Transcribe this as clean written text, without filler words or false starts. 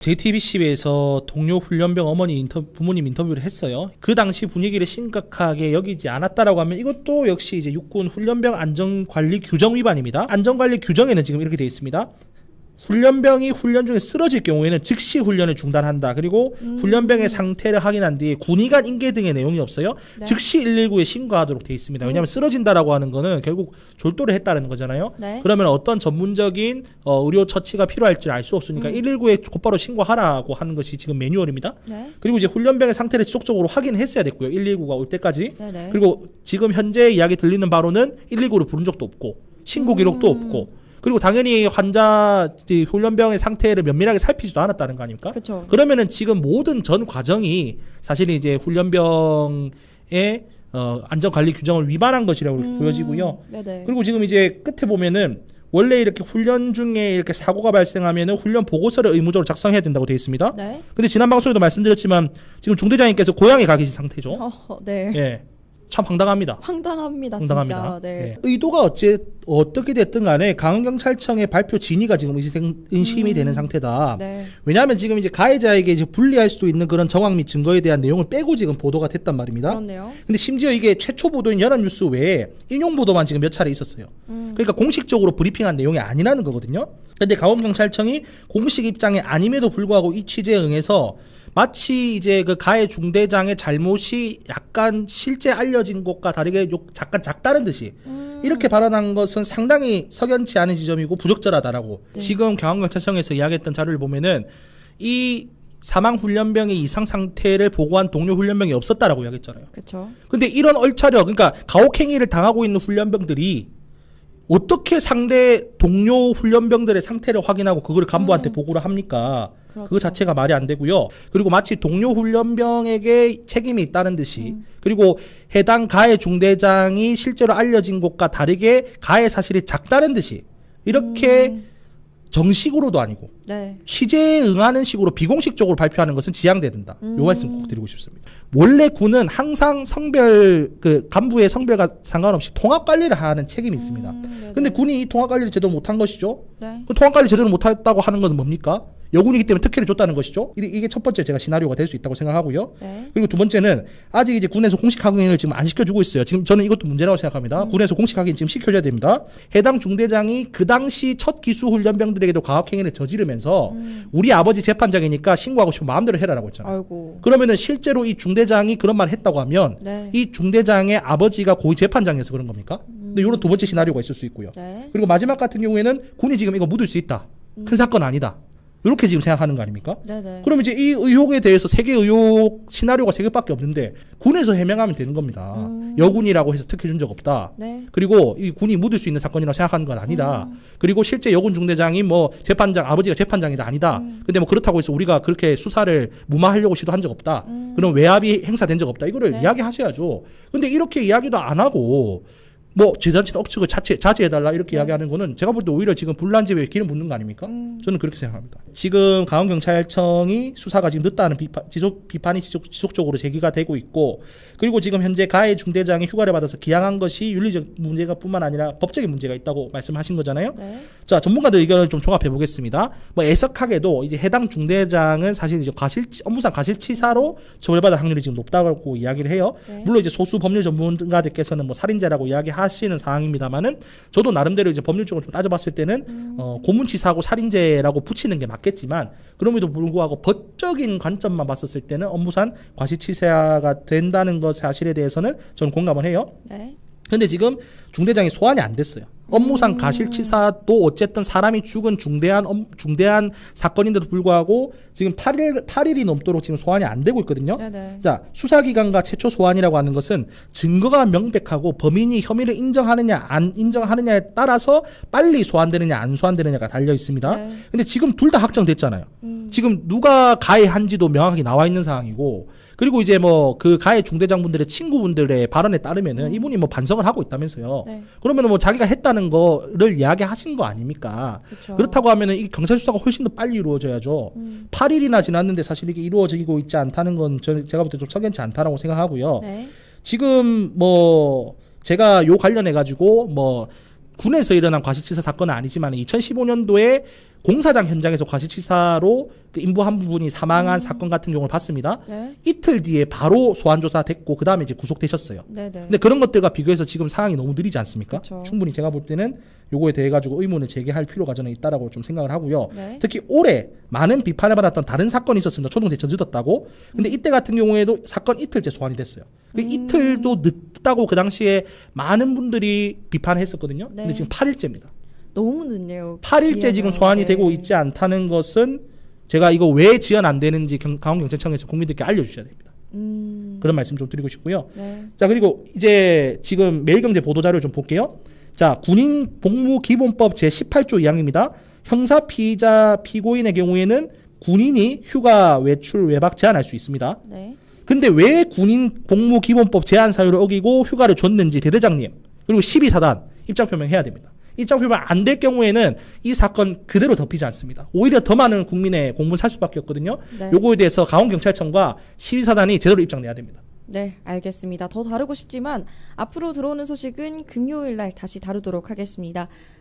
JTBC에서 동료 훈련병 어머니 부모님 인터뷰를 했어요. 그 당시 분위기를 심각하게 여기지 않았다라고 하면 이것도 역시 이제 육군 훈련병 안전관리 규정 위반입니다. 안전관리 규정에는 지금 이렇게 되어 있습니다. 훈련병이 훈련 중에 쓰러질 경우에는 즉시 훈련을 중단한다. 그리고 훈련병의 상태를 확인한 뒤에 군의 간 인계 등의 내용이 없어요. 네. 즉시 119에 신고하도록 되어 있습니다. 왜냐하면 쓰러진다라고 하는 거는 결국 졸도를 했다는 거잖아요. 네. 그러면 어떤 전문적인 의료 처치가 필요할지 알 수 없으니까 119에 곧바로 신고하라고 하는 것이 지금 매뉴얼입니다. 네. 그리고 이제 훈련병의 상태를 지속적으로 확인했어야 됐고요. 119가 올 때까지. 네네. 그리고 지금 현재 이야기 들리는 바로는 119를 부른 적도 없고 신고 기록도 없고 그리고 당연히 환자 훈련병의 상태를 면밀하게 살피지도 않았다는 거 아닙니까? 그쵸. 그러면은 지금 모든 전 과정이 사실 이제 훈련병의 안전관리 규정을 위반한 것이라고 보여지고요. 네네. 그리고 지금 이제 끝에 보면은 원래 이렇게 훈련 중에 이렇게 사고가 발생하면은 훈련 보고서를 의무적으로 작성해야 된다고 되어 있습니다. 네. 근데 지난 방송에도 말씀드렸지만 지금 중대장님께서 고향에 가 계신 상태죠. 네. 예. 참 황당합니다. 황당합니다. 진짜. 네. 네. 의도가 어떻게 됐든 간에 강원경찰청의 발표 진위가 지금 의심이 되는 상태다. 네. 왜냐하면 지금 이제 가해자에게 이제 불리할 수도 있는 그런 정황 및 증거에 대한 내용을 빼고 지금 보도가 됐단 말입니다. 그렇네요. 근데 심지어 이게 최초 보도인 연합뉴스 외에 인용 보도만 지금 몇 차례 있었어요. 그러니까 공식적으로 브리핑한 내용이 아니라는 거거든요. 근데 강원경찰청이 공식 입장이 아님에도 불구하고 이 취재에 응해서 마치 이제 그 가해 중대장의 잘못이 약간 실제 알려진 것과 다르게 잠깐 작다는 듯이 이렇게 발언한 것은 상당히 석연치 않은 지점이고 부적절하다라고. 네. 지금 경항경찰청에서 이야기했던 자료를 보면은 이 사망 훈련병의 이상 상태를 보고한 동료 훈련병이 없었다라고 이야기했잖아요. 그렇죠. 근데 이런 얼차려, 그러니까 가혹행위를 당하고 있는 훈련병들이 어떻게 상대 동료 훈련병들의 상태를 확인하고 그걸 간부한테 보고를 합니까? 그렇죠. 그거 자체가 말이 안 되고요. 그리고 마치 동료 훈련병에게 책임이 있다는 듯이 그리고 해당 가해 중대장이 실제로 알려진 것과 다르게 가해 사실이 작다는 듯이 이렇게 정식으로도 아니고 네. 취재에 응하는 식으로 비공식적으로 발표하는 것은 지양돼야 된다. 요 말씀 꼭 드리고 싶습니다. 원래 군은 항상 성별 그 간부의 성별과 상관없이 통합 관리를 하는 책임이 있습니다. 근데 군이 이 통합 관리를 제대로 못한 것이죠. 네. 그 통합 관리 제대로 못했다고 하는 것은 뭡니까? 여군이기 때문에 특혜를 줬다는 것이죠. 이게 첫 번째 제가 시나리오가 될 수 있다고 생각하고요. 네. 그리고 두 번째는 아직 이제 군에서 공식 확인을 지금 안 시켜주고 있어요. 지금 저는 이것도 문제라고 생각합니다. 군에서 공식 확인 지금 시켜줘야 됩니다. 해당 중대장이 그 당시 첫 기수 훈련병들에게도 가혹행위를 저지르면서 우리 아버지 재판장이니까 신고하고 싶으면 마음대로 해라라고 했잖아요. 아이고. 그러면은 실제로 이 중대장이 그런 말을 했다고 하면 네. 이 중대장의 아버지가 고위 재판장이어서 그런 겁니까? 근데 이런 두 번째 시나리오가 있을 수 있고요. 네. 그리고 마지막 같은 경우에는 군이 지금 이거 묻을 수 있다. 큰 사건 아니다. 이렇게 지금 생각하는 거 아닙니까? 네네. 그럼 이제 이 의혹에 대해서 세 개 의혹 시나리오가 세 개밖에 없는데 군에서 해명하면 되는 겁니다. 여군이라고 해서 특혜 준 적 없다. 네. 그리고 이 군이 묻을 수 있는 사건이라고 생각하는 건 아니다. 그리고 실제 여군 중대장이 뭐 재판장 아버지가 재판장이다 아니다. 근데 뭐 그렇다고 해서 우리가 그렇게 수사를 무마하려고 시도한 적 없다. 그런 외압이 행사된 적 없다. 이거를 네. 이야기하셔야죠. 근데 이렇게 이야기도 안 하고 뭐 재단치 억측을 자제해달라 이렇게 이야기하는 거는 제가 볼 때 오히려 지금 불난집에 기름 붓는 거 아닙니까? 저는 그렇게 생각합니다. 지금 강원경찰청이 수사가 지금 늦다는 비판이 지속적으로 제기가 되고 있고 그리고 지금 현재 가해 중대장이 휴가를 받아서 기양한 것이 윤리적 문제가 뿐만 아니라 법적인 문제가 있다고 말씀하신 거잖아요. 네. 자, 전문가들 의견을 좀 종합해 보겠습니다. 뭐 애석하게도 이제 해당 중대장은 사실 이제 업무상 과실치사로 처벌받을 확률이 지금 높다고 이야기를 해요. 네. 물론 이제 소수 법률 전문가들께서는 뭐 살인죄라고 이야기하시는 상황입니다만은 저도 나름대로 이제 법률적으로 좀 따져봤을 때는 고문치사하고 살인죄라고 붙이는 게 맞겠지만 그럼에도 불구하고 법적인 관점만 봤었을 때는 업무상 과실치사가 된다는 것 사실에 대해서는 저는 공감을 해요. 네. 근데 지금 중대장이 소환이 안 됐어요. 업무상 과실치사도 어쨌든 사람이 죽은 중대한 사건인데도 불구하고 지금 8일이 넘도록 지금 소환이 안 되고 있거든요. 네네. 자, 수사기관과 최초 소환이라고 하는 것은 증거가 명백하고 범인이 혐의를 인정하느냐 안 인정하느냐에 따라서 빨리 소환되느냐 안 소환되느냐가 달려 있습니다. 네. 근데 지금 둘 다 확정됐잖아요. 지금 누가 가해한지도 명확하게 나와 있는 상황이고 그리고 이제 뭐 그 가해 중대장분들의 친구분들의 발언에 따르면은 이분이 뭐 반성을 하고 있다면서요. 네. 그러면은 뭐 자기가 했다는 거를 이야기하신 거 아닙니까? 그쵸. 그렇다고 하면은 이 경찰 수사가 훨씬 더 빨리 이루어져야죠. 8일이나 지났는데 사실 이게 이루어지고 있지 않다는 건 제가 볼 때 좀 석연치 않다라고 생각하고요. 네. 지금 뭐 제가 요 관련해 가지고 뭐 군에서 일어난 과실치사 사건은 아니지만 2015년도에 공사장 현장에서 과실치사로 그 인부 한 분이 사망한 사건 같은 경우를 봤습니다. 네. 이틀 뒤에 바로 소환 조사 됐고 그 다음에 이제 구속되셨어요. 네네. 근데 그런 것들과 비교해서 지금 상황이 너무 느리지 않습니까? 그쵸. 충분히 제가 볼 때는 요거에 대해 가지고 의문을 제기할 필요가 저는 있다라고 좀 생각을 하고요. 네. 특히 올해 많은 비판을 받았던 다른 사건이 있었습니다. 초동대처 늦었다고. 근데 이때 같은 경우에도 사건 이틀째 소환이 됐어요. 그 이틀도 늦다고 그 당시에 많은 분들이 비판했었거든요. 네. 근데 지금 8일째입니다. 너무 늦네요. 8일째 지금 소환이 되고 있지 않다는 것은 제가 이거 왜 지연 안 되는지 강원경찰청에서 국민들께 알려주셔야 됩니다. 그런 말씀 좀 드리고 싶고요. 네. 자, 그리고 이제 지금 매일경제 보도자료를 좀 볼게요. 자, 군인복무기본법 제18조 2항입니다. 형사 피의자 피고인의 경우에는 군인이 휴가 외출 외박 제한할 수 있습니다. 네. 근데 왜 군인복무기본법 제한 사유를 어기고 휴가를 줬는지 대대장님 그리고 12사단 입장 표명해야 됩니다. 입장 표명 안 될 경우에는 이 사건 그대로 덮이지 않습니다. 오히려 더 많은 국민의 공분 살 수밖에 없거든요. 네. 요거에 대해서 강원경찰청과 12사단이 제대로 입장 내야 됩니다. 네, 알겠습니다. 더 다루고 싶지만 앞으로 들어오는 소식은 금요일 날 다시 다루도록 하겠습니다.